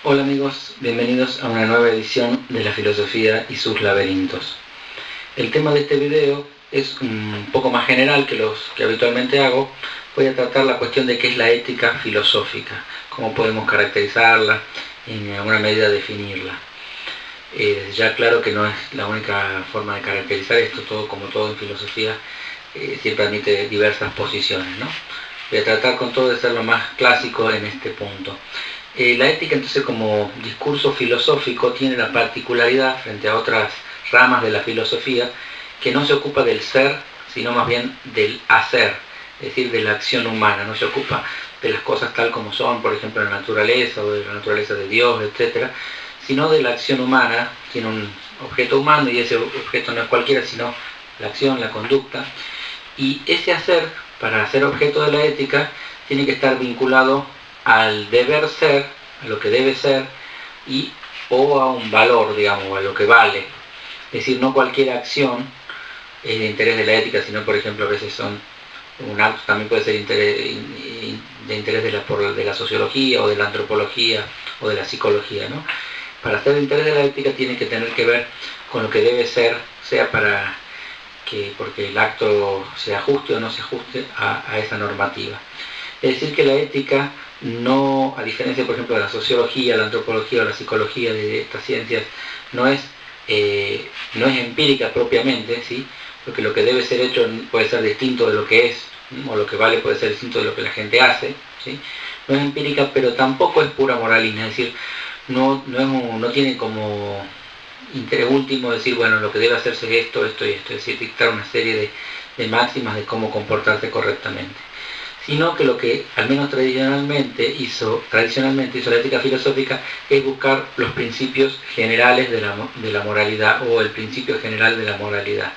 Hola amigos, bienvenidos a una nueva edición de la filosofía y sus laberintos. El tema de este video es un poco más general que los que habitualmente hago. Voy a tratar la cuestión de qué es la ética filosófica, cómo podemos caracterizarla y en alguna medida definirla. Ya claro que no es la única forma de caracterizar esto, como todo en filosofía, siempre admite diversas posiciones, ¿no? Voy a tratar con todo de ser lo más clásico en este punto. La ética entonces como discurso filosófico tiene la particularidad frente a otras ramas de la filosofía que no se ocupa del ser, sino más bien del hacer, es decir, de la acción humana. No se ocupa de las cosas tal como son, por ejemplo la naturaleza o de la naturaleza de Dios, etc., sino de la acción humana. Tiene un objeto humano y ese objeto no es cualquiera, sino la acción, la conducta. Y ese hacer, para ser objeto de la ética, tiene que estar vinculado al deber ser, a lo que debe ser, o a un valor, digamos, a lo que vale. Es decir, no cualquier acción es de interés de la ética, sino, por ejemplo, a veces un acto también puede ser de interés de la sociología o de la antropología o de la psicología, ¿no? Para ser de interés de la ética tiene que tener que ver con lo que debe ser, sea porque el acto se ajuste o no se ajuste a esa normativa. Es decir, que la ética no, a diferencia por ejemplo de la sociología, la antropología o la psicología de estas ciencias, no es empírica propiamente, ¿sí? Porque lo que debe ser hecho puede ser distinto de lo que es, o lo que vale puede ser distinto de lo que la gente hace, ¿sí? No es empírica, pero tampoco es pura moralina, es decir, no tiene como interés último decir, bueno, lo que debe hacerse es esto, esto y esto, es decir, dictar una serie de máximas de cómo comportarse correctamente, sino que lo que al menos tradicionalmente hizo la ética filosófica es buscar los principios generales de la moralidad, o el principio general de la moralidad.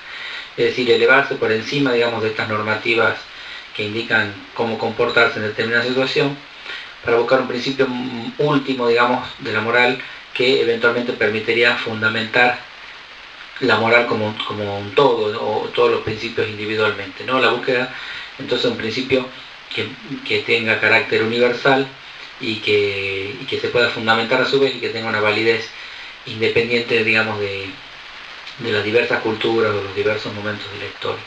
Es decir, elevarse por encima, digamos, de estas normativas que indican cómo comportarse en determinada situación, para buscar un principio último, digamos, de la moral que eventualmente permitiría fundamentar la moral como un todo, o todos los principios individualmente, ¿no? La búsqueda entonces de un principio que tenga carácter universal y que se pueda fundamentar a su vez y que tenga una validez independiente, digamos, de las diversas culturas o los diversos momentos de la historia.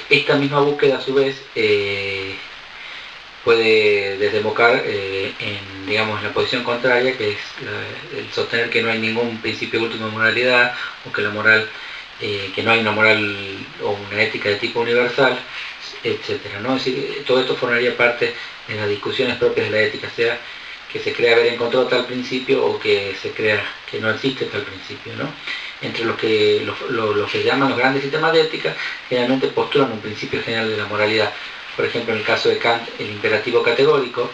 Esta misma búsqueda a su vez puede desembocar en, digamos, la posición contraria, que es el sostener que no hay ningún principio último de moralidad, o que la moral, que no hay una moral o una ética de tipo universal, etcétera, ¿no? Es decir, todo esto formaría parte de las discusiones propias de la ética, sea que se crea haber encontrado tal principio o que se crea que no existe tal principio, ¿no? Entre los que llaman los grandes sistemas de ética, generalmente postulan un principio general de la moralidad. Por ejemplo, en el caso de Kant, el imperativo categórico,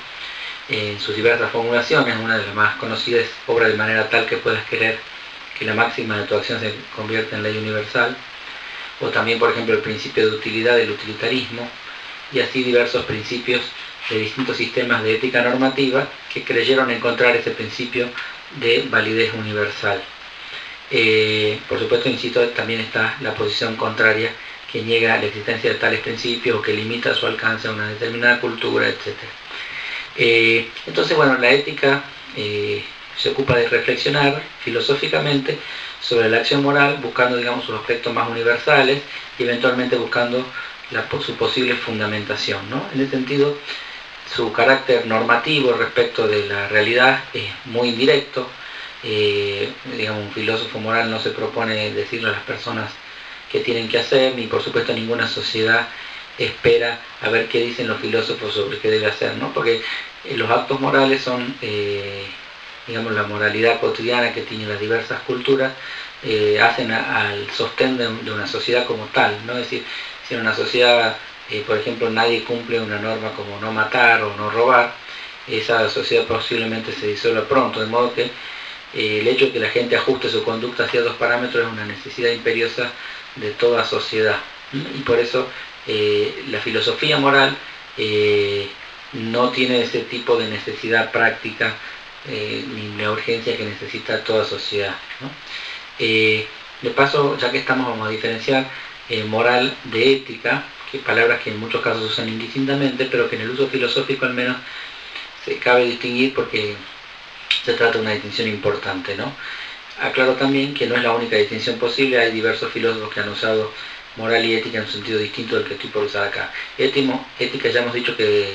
en sus diversas formulaciones, una de las más conocidas, obra de manera tal que puedas querer que la máxima de tu acción se convierta en ley universal, o también, por ejemplo, el principio de utilidad del utilitarismo, y así diversos principios de distintos sistemas de ética normativa que creyeron encontrar ese principio de validez universal. Por supuesto, insisto, también está la posición contraria, que niega la existencia de tales principios o que limita su alcance a una determinada cultura, etc. Entonces, bueno, la ética se ocupa de reflexionar filosóficamente sobre la acción moral, buscando, digamos, sus aspectos más universales y eventualmente buscando su posible fundamentación, ¿no? En ese sentido, su carácter normativo respecto de la realidad es muy indirecto. Digamos, un filósofo moral no se propone decirle a las personas qué tienen que hacer, ni por supuesto ninguna sociedad espera a ver qué dicen los filósofos sobre qué debe hacer, ¿no? Porque los actos morales son, digamos, la moralidad cotidiana que tienen las diversas culturas, hacen al sostén de una sociedad como tal, ¿no? Es decir, si en una sociedad, por ejemplo, nadie cumple una norma como no matar o no robar, esa sociedad posiblemente se disuelva pronto, de modo que el hecho de que la gente ajuste su conducta hacia dos parámetros es una necesidad imperiosa de toda sociedad, y por eso la filosofía moral no tiene ese tipo de necesidad práctica ni la urgencia que necesita toda sociedad, ¿no? De paso, ya que estamos, vamos a diferenciar moral de ética, que palabras que en muchos casos se usan indistintamente, pero que en el uso filosófico al menos se cabe distinguir porque se trata de una distinción importante, ¿no? Aclaro también que no es la única distinción posible, hay diversos filósofos que han usado moral y ética en un sentido distinto del que estoy por usar acá. Ética ya hemos dicho que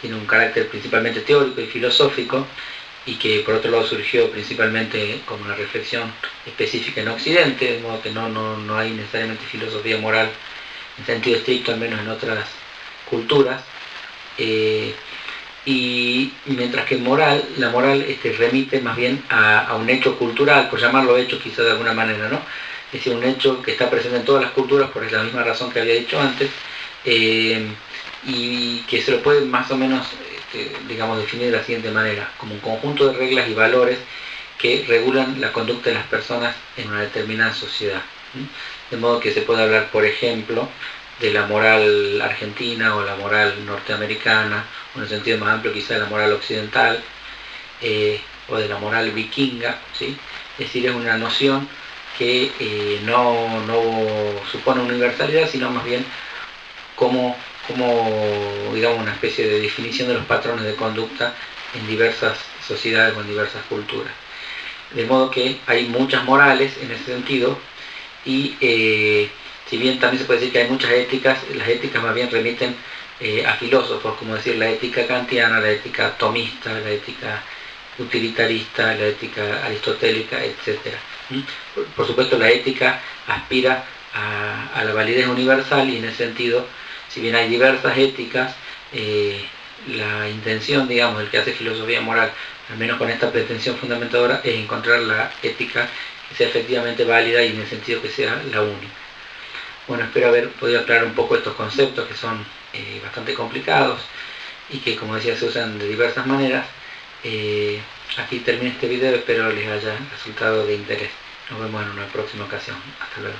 tiene un carácter principalmente teórico y filosófico, y que por otro lado surgió principalmente como una reflexión específica en Occidente, de modo que no hay necesariamente filosofía moral en sentido estricto, al menos en otras culturas. Y mientras que la moral remite más bien a un hecho cultural, por llamarlo hecho quizá de alguna manera, ¿no? Es decir, un hecho que está presente en todas las culturas por la misma razón que había dicho antes, y que se lo puede más o menos, digamos, definir de la siguiente manera, como un conjunto de reglas y valores que regulan la conducta de las personas en una determinada sociedad. De modo que se puede hablar, por ejemplo, de la moral argentina o la moral norteamericana, o en el sentido más amplio quizá de la moral occidental, o de la moral vikinga, ¿sí? Es decir, es una noción que no supone universalidad, sino más bien como digamos, una especie de definición de los patrones de conducta en diversas sociedades o en diversas culturas. De modo que hay muchas morales en ese sentido, y si bien también se puede decir que hay muchas éticas, las éticas más bien remiten a filósofos, como decir la ética kantiana, la ética tomista, la ética utilitarista, la ética aristotélica, etc. Por supuesto, la ética aspira a la validez universal, y en ese sentido, si bien hay diversas éticas, la intención, digamos, del que hace filosofía moral, al menos con esta pretensión fundamentadora, es encontrar la ética que sea efectivamente válida y en el sentido que sea la única. Bueno, espero haber podido aclarar un poco estos conceptos que son bastante complicados y que, como decía, se usan de diversas maneras. Aquí termino este video, espero les haya resultado de interés. Nos vemos en una próxima ocasión. Hasta luego.